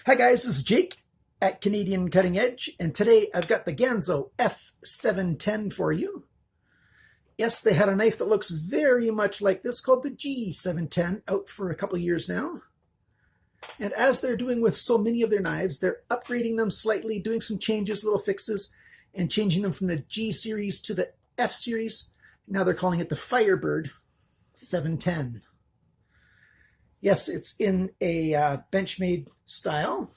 Hi guys, this is Jake at Canadian Cutting Edge, and today I've got the Ganzo F710 for you. Yes, they had a knife that looks very much like this called the G710 out for a couple of years now. And as they're doing with so many of their knives, they're upgrading them slightly, doing some changes, little fixes, and changing them from the G series to the F series. Now they're calling it the Firebird 710. Yes, it's in a Benchmade style.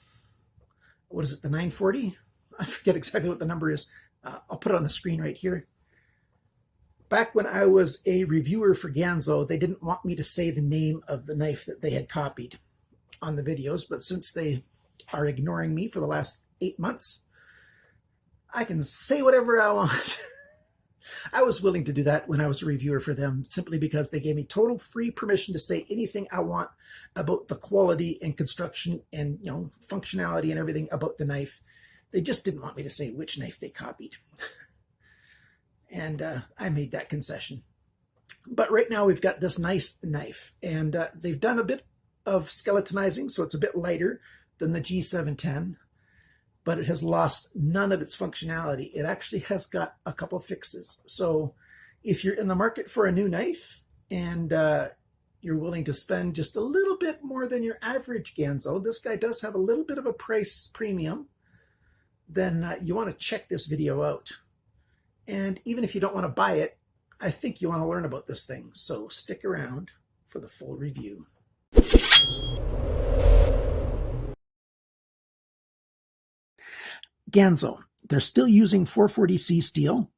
What is it, the 940? I forget exactly what the number is. I'll put it on the screen right here. Back when I was a reviewer for Ganzo, they didn't want me to say the name of the knife that they had copied on the videos, but since they are ignoring me for the last 8 months, I can say whatever I want. I was willing to do that when I was a reviewer for them, simply because they gave me total free permission to say anything I want about the quality and construction and, functionality and everything about the knife. They just didn't want me to say which knife they copied. And I made that concession. But right now we've got this nice knife, and they've done a bit of skeletonizing, so it's a bit lighter than the G710. But it has lost none of its functionality. It actually has got a couple fixes. So if you're in the market for a new knife and you're willing to spend just a little bit more than your average Ganzo, this guy does have a little bit of a price premium, then you want to check this video out. And even if you don't want to buy it, I think you want to learn about this thing. So stick around for the full review. Ganzo, they're still using 440C steel,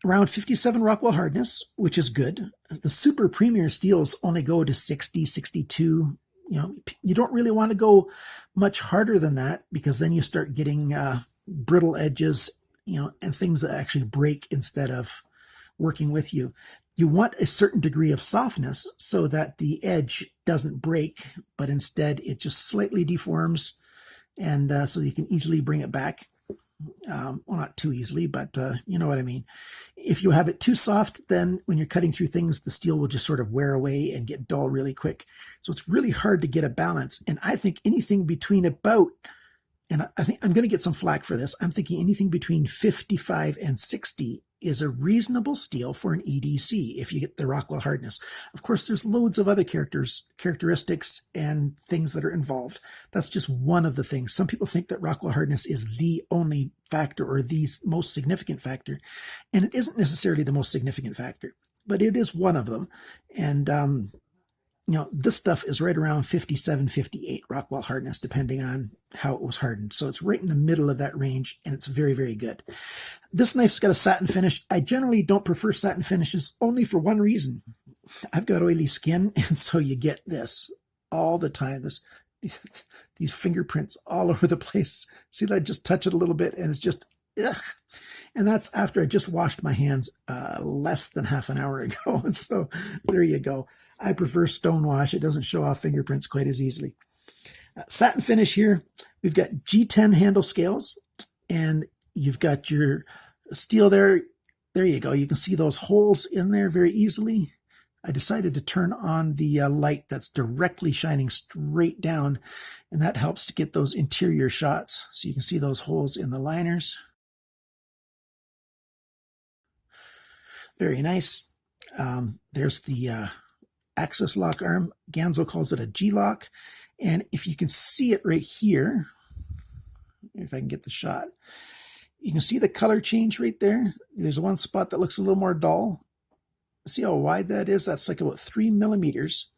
around 57 Rockwell hardness, which is good. The super premier steels only go to 60, 62. You don't really want to go much harder than that, because then you start getting brittle edges, and things that actually break instead of working with you. You want a certain degree of softness so that the edge doesn't break, but instead it just slightly deforms. And so you can easily bring it back. Well, not too easily, but you know what I mean. If you have it too soft, then when you're cutting through things, the steel will just sort of wear away and get dull really quick. So it's really hard to get a balance. And I think anything between about, and I think I'm going to get some flack for this, I'm thinking anything between 55 and 60 is a reasonable steel for an EDC if you get the Rockwell hardness. Of course, there's loads of other characteristics and things that are involved. That's just one of the things. Some people think that Rockwell hardness is the only factor or the most significant factor, and it isn't necessarily the most significant factor, but it is one of them. And this stuff is right around 57, 58 Rockwell hardness, depending on how it was hardened. So it's right in the middle of that range, and it's very, very good. This knife's got a satin finish. I generally don't prefer satin finishes, only for one reason. I've got oily skin, and so you get this all the time. These fingerprints all over the place. See that? I just touch it a little bit, and it's just, ugh. And that's after I just washed my hands less than half an hour ago. So there you go. I prefer stone wash. It doesn't show off fingerprints quite as easily. Satin finish here. We've got G10 handle scales, and you've got your steel there. There you go. You can see those holes in there very easily. I decided to turn on the light that's directly shining straight down, and that helps to get those interior shots. So you can see those holes in the liners. Very nice. There's the axis lock arm. Ganzo calls it a G-lock. And if you can see it right here, if I can get the shot, you can see the color change right there. There's one spot that looks a little more dull. See how wide that is? That's like about 3 millimeters.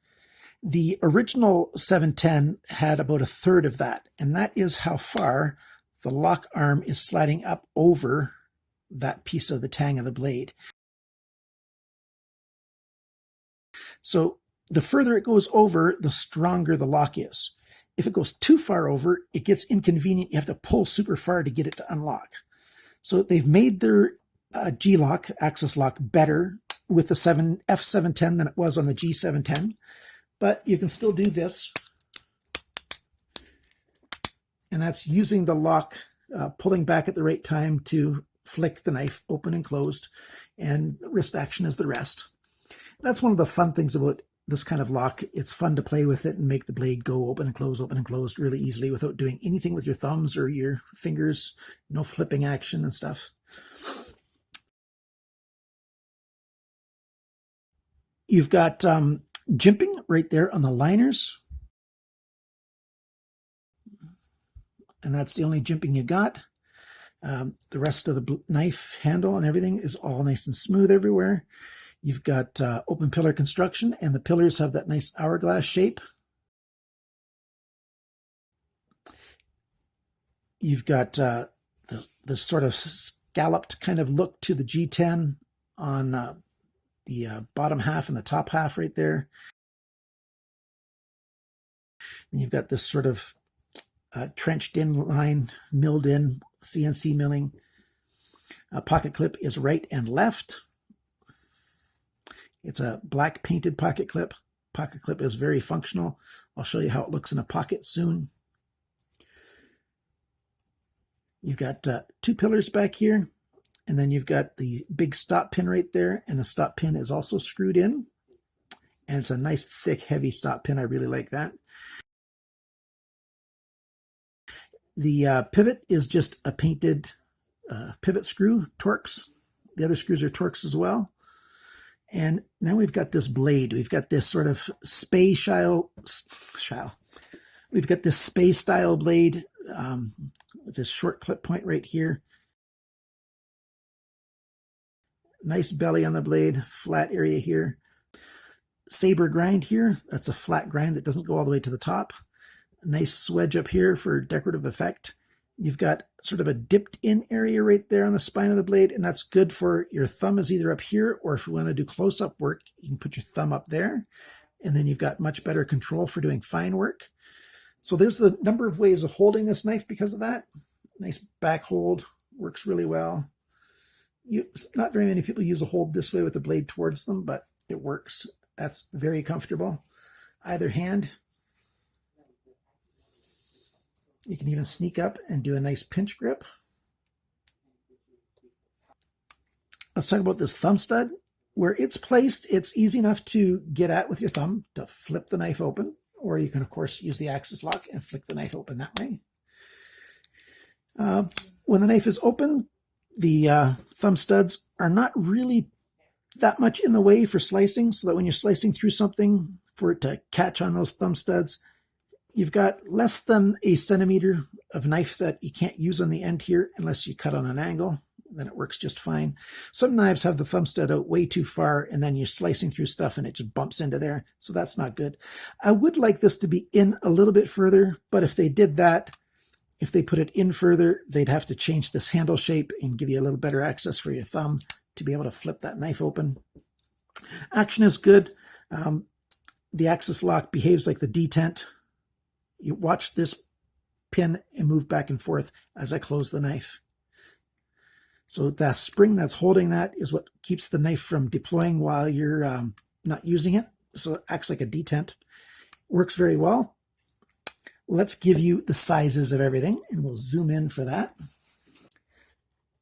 The original 710 had about a third of that. And that is how far the lock arm is sliding up over that piece of the tang of the blade. So the further it goes over, the stronger the lock is. If it goes too far over, it gets inconvenient. You have to pull super far to get it to unlock. So they've made their G-lock, axis lock, better with the F710 than it was on the G710. But you can still do this. And that's using the lock, pulling back at the right time to flick the knife open and closed. And wrist action is the rest. That's one of the fun things about this kind of lock. It's fun to play with it and make the blade go open and close really easily without doing anything with your thumbs or your fingers. No flipping action and stuff. You've got jimping right there on the liners. And that's the only jimping you got. The rest of the knife handle and everything is all nice and smooth everywhere. You've got open pillar construction, and the pillars have that nice hourglass shape. You've got the sort of scalloped kind of look to the G10 on the bottom half and the top half right there. And you've got this sort of trenched in line, milled in, CNC milling. Pocket clip is right and left. It's a black painted pocket clip. Pocket clip is very functional. I'll show you how it looks in a pocket soon. You've got 2 pillars back here, and then you've got the big stop pin right there, and the stop pin is also screwed in. And it's a nice, thick, heavy stop pin. I really like that. The pivot is just a painted pivot screw, Torx. The other screws are Torx as well. And now we've got this blade. We've got this sort of Spey style. We've got this Spey style blade with this short clip point right here. Nice belly on the blade, flat area here. Saber grind here. That's a flat grind that doesn't go all the way to the top. Nice swedge up here for decorative effect. You've got sort of a dipped in area right there on the spine of the blade, and that's good for your thumb is either up here, or if you want to do close-up work, you can put your thumb up there, and then you've got much better control for doing fine work. So there's the number of ways of holding this knife because of that. Nice back hold, works really well. Not very many people use a hold this way with the blade towards them, but it works. That's very comfortable. Either hand. You can even sneak up and do a nice pinch grip. Let's talk about this thumb stud. Where it's placed, it's easy enough to get at with your thumb to flip the knife open, or you can, of course, use the axis lock and flick the knife open that way. When the knife is open, the thumb studs are not really that much in the way for slicing, so that when you're slicing through something, for it to catch on those thumb studs, you've got less than a centimeter of knife that you can't use on the end here unless you cut on an angle. Then it works just fine. Some knives have the thumb stud out way too far, and then you're slicing through stuff and it just bumps into there, so that's not good. I would like this to be in a little bit further, but if they did that, if they put it in further, they'd have to change this handle shape and give you a little better access for your thumb to be able to flip that knife open. Action is good. The axis lock behaves like the detent. You watch this pin and move back and forth as I close the knife. So that spring that's holding that is what keeps the knife from deploying while you're not using it. So it acts like a detent. Works very well. Let's give you the sizes of everything, and we'll zoom in for that.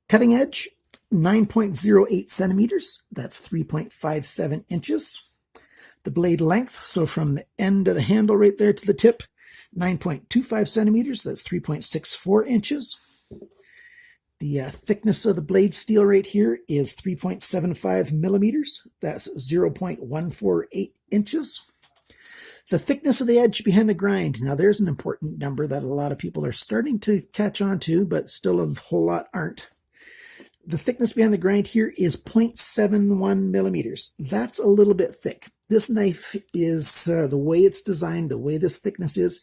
Cutting edge, 9.08 centimeters. That's 3.57 inches. The blade length, so from the end of the handle right there to the tip, 9.25 centimeters. That's 3.64 inches. The thickness of the blade steel right here is 3.75 millimeters. That's 0.148 inches. The thickness of the edge behind the grind. Now there's an important number that a lot of people are starting to catch on to, but still a whole lot aren't. The thickness behind the grind here is 0.71 millimeters. That's a little bit thick. This knife is, the way it's designed, the way this thickness is,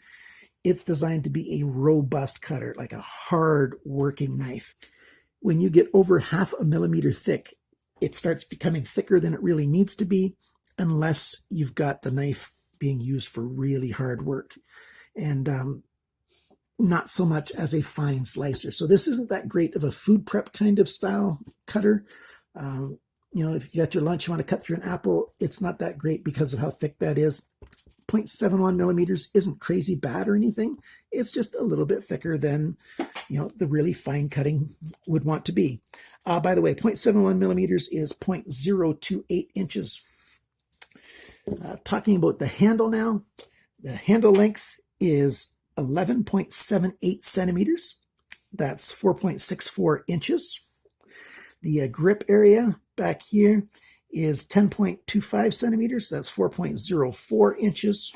it's designed to be a robust cutter, like a hard working knife. When you get over 0.5 millimeter thick, it starts becoming thicker than it really needs to be, unless you've got the knife being used for really hard work, and not so much as a fine slicer. So this isn't that great of a food prep kind of style cutter. You know, if you got your lunch, you want to cut through an apple, it's not that great because of how thick that is. 0.71 millimeters isn't crazy bad or anything. It's just a little bit thicker than, you know, the really fine cutting would want to be. By the way, 0.71 millimeters is 0.028 inches. Talking about the handle now, the handle length is 11.78 centimeters. That's 4.64 inches. The grip area back here is 10.25 centimeters. That's 4.04 inches.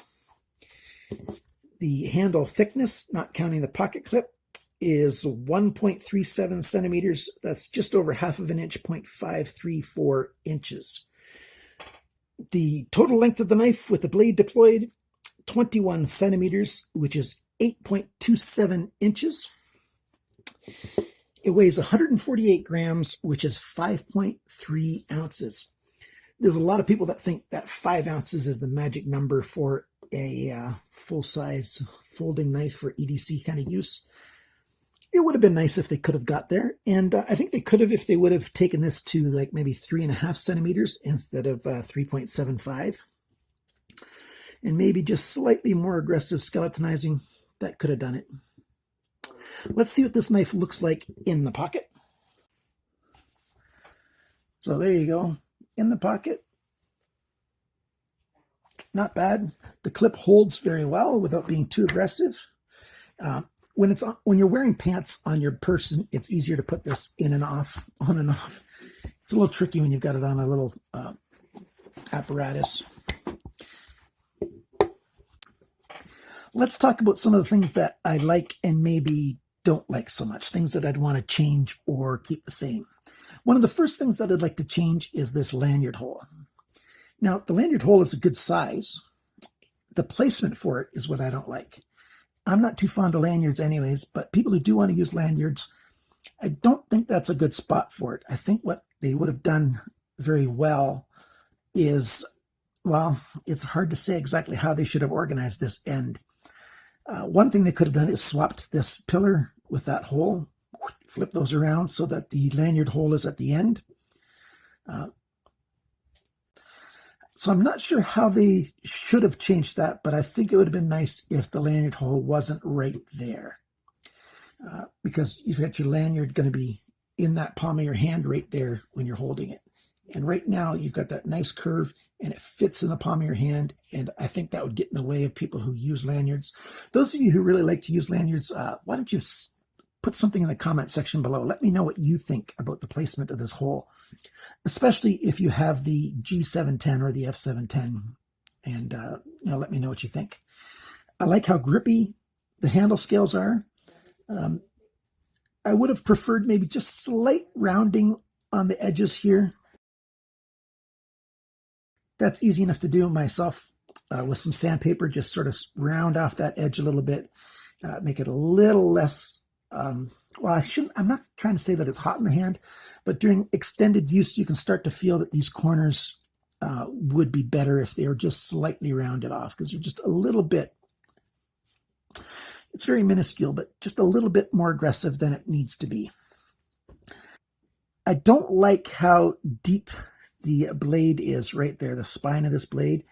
The handle thickness, not counting the pocket clip, is 1.37 centimeters. That's just over half of an inch, 0.534 inches. The total length of the knife with the blade deployed, 21 centimeters, which is 8.27 inches. It weighs 148 grams, which is 5.3 ounces. There's a lot of people that think that 5 ounces is the magic number for a full-size folding knife for EDC kind of use. It would have been nice if they could have got there, and I think they could have if they would have taken this to like maybe 3.5 centimeters instead of 3.75. And maybe just slightly more aggressive skeletonizing, that could have done it. Let's see what this knife looks like in the pocket. So there you go, in the pocket. Not bad. The clip holds very well without being too aggressive. When you're wearing pants on your person, it's easier to put this in and off, on and off. It's a little tricky when you've got it on a little apparatus. Let's talk about some of the things that I like and maybe don't like so much, things that I'd want to change or keep the same. One of the first things that I'd like to change is this lanyard hole. Now, the lanyard hole is a good size. The placement for it is what I don't like. I'm not too fond of lanyards anyways, but people who do want to use lanyards, I don't think that's a good spot for it. I think what they would have done very well is, well, it's hard to say exactly how they should have organized this end. One thing they could have done is swapped this pillar with that hole, flip those around so that the lanyard hole is at the end. So I'm not sure how they should have changed that, but I think it would have been nice if the lanyard hole wasn't right there. Because you've got your lanyard going to be in that palm of your hand right there when you're holding it. And right now you've got that nice curve and it fits in the palm of your hand. And I think that would get in the way of people who use lanyards. Those of you who really like to use lanyards, why don't you put something in the comment section below. Let me know what you think about the placement of this hole, especially if you have the G710 or the F710, and let me know what you think. I like how grippy the handle scales are. I would have preferred maybe just slight rounding on the edges here. That's easy enough to do myself with some sandpaper. Just sort of round off that edge a little bit, make it a little less. Well, I'm not trying to say that it's hot in the hand, but during extended use, you can start to feel that these corners would be better if they were just slightly rounded off, because they're just a little bit, it's very minuscule, but just a little bit more aggressive than it needs to be. I don't like how deep the blade is right there, the spine of this blade.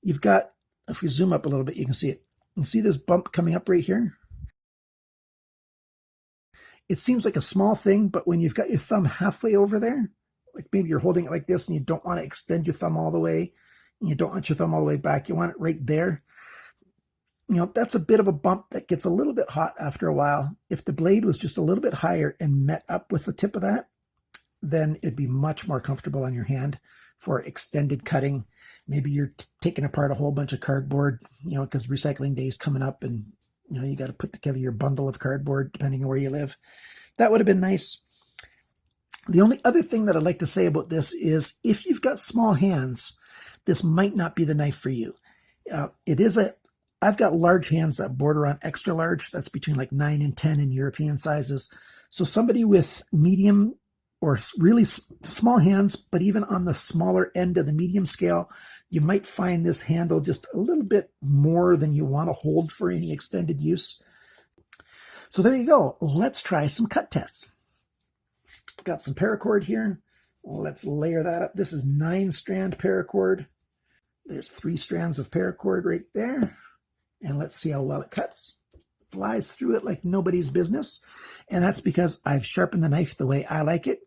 You've got, if we zoom up a little bit, you can see it. You can see this bump coming up right here. It seems like a small thing, but when you've got your thumb halfway over there, like maybe you're holding it like this and you don't want to extend your thumb all the way, and you don't want your thumb all the way back, you want it right there. That's a bit of a bump that gets a little bit hot after a while. If the blade was just a little bit higher and met up with the tip of that, then it'd be much more comfortable on your hand for extended cutting. Maybe you're taking apart a whole bunch of cardboard, because recycling day is coming up and you got to put together your bundle of cardboard depending on where you live. That would have been nice. The only other thing that I'd like to say about this is if you've got small hands, this might not be the knife for you. I've got large hands that border on extra large. That's between like 9 and 10 in European sizes. So somebody with medium or really small hands, but even on the smaller end of the medium scale, you might find this handle just a little bit more than you want to hold for any extended use. So there you go. Let's try some cut tests. Got some paracord here. Let's layer that up. This is 9-strand paracord. There's 3 strands of paracord right there. And let's see how well it cuts. Flies through it like nobody's business. And that's because I've sharpened the knife the way I like it.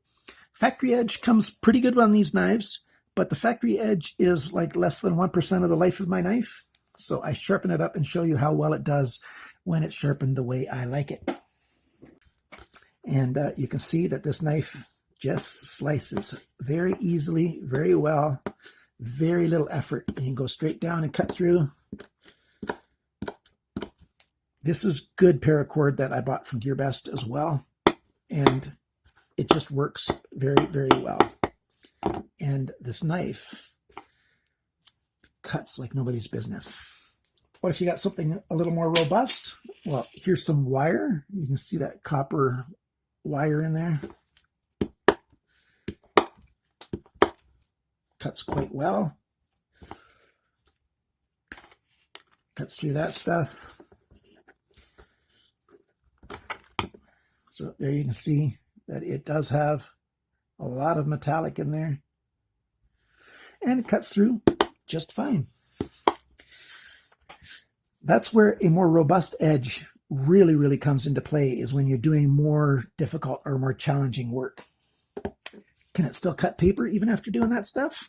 Factory edge comes pretty good on these knives, but the factory edge is like less than 1% of the life of my knife. So I sharpen it up and show you how well it does when it's sharpened the way I like it. And you can see that this knife just slices very easily, very well, very little effort. You can go straight down and cut through. This is good paracord that I bought from GEARBEST as well. And it just works very, very well. And this knife cuts like nobody's business. What if you got something a little more robust? Well, here's some wire. You can see that copper wire in there. Cuts quite well. Cuts through that stuff. So there you can see that it does have a lot of metallic in there. And it cuts through just fine. That's where a more robust edge really, really comes into play, is when you're doing more difficult or more challenging work. Can it still cut paper even after doing that stuff?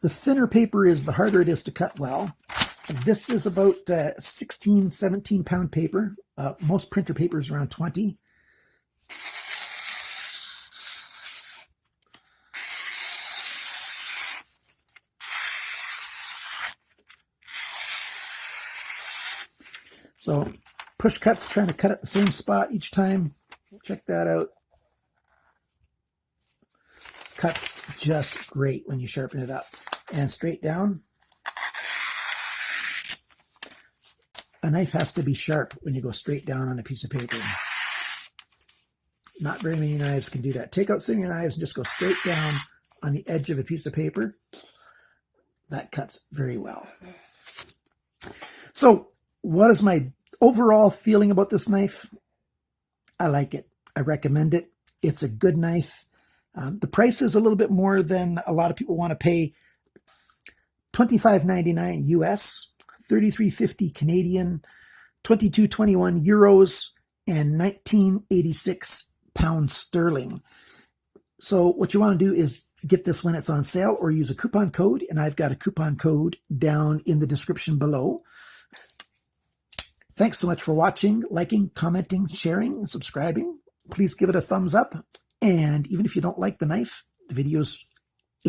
The thinner paper is, the harder it is to cut well. This is about 16, 17 pound paper. Most printer paper is around 20. So push cuts, trying to cut at the same spot each time. Check that out. Cuts just great when you sharpen it up. And straight down. A knife has to be sharp when you go straight down on a piece of paper. Not very many knives can do that. Take out some of your knives and just go straight down on the edge of a piece of paper. That cuts very well. So what is my overall feeling about this knife? I like it. I recommend it. It's a good knife. The price is a little bit more than a lot of people want to pay. $25.99 US, $33.50 Canadian, €22.21 euros, and 19.86 pounds sterling. So what you want to do is get this when it's on sale, or use a coupon code, and I've got a coupon code down in the description below. Thanks so much for watching, liking, commenting, sharing, and subscribing. Please give it a thumbs up. And even if you don't like the knife, if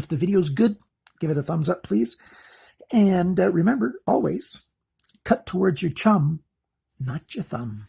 the video's good, give it a thumbs up, please. And remember, always cut towards your chum, not your thumb.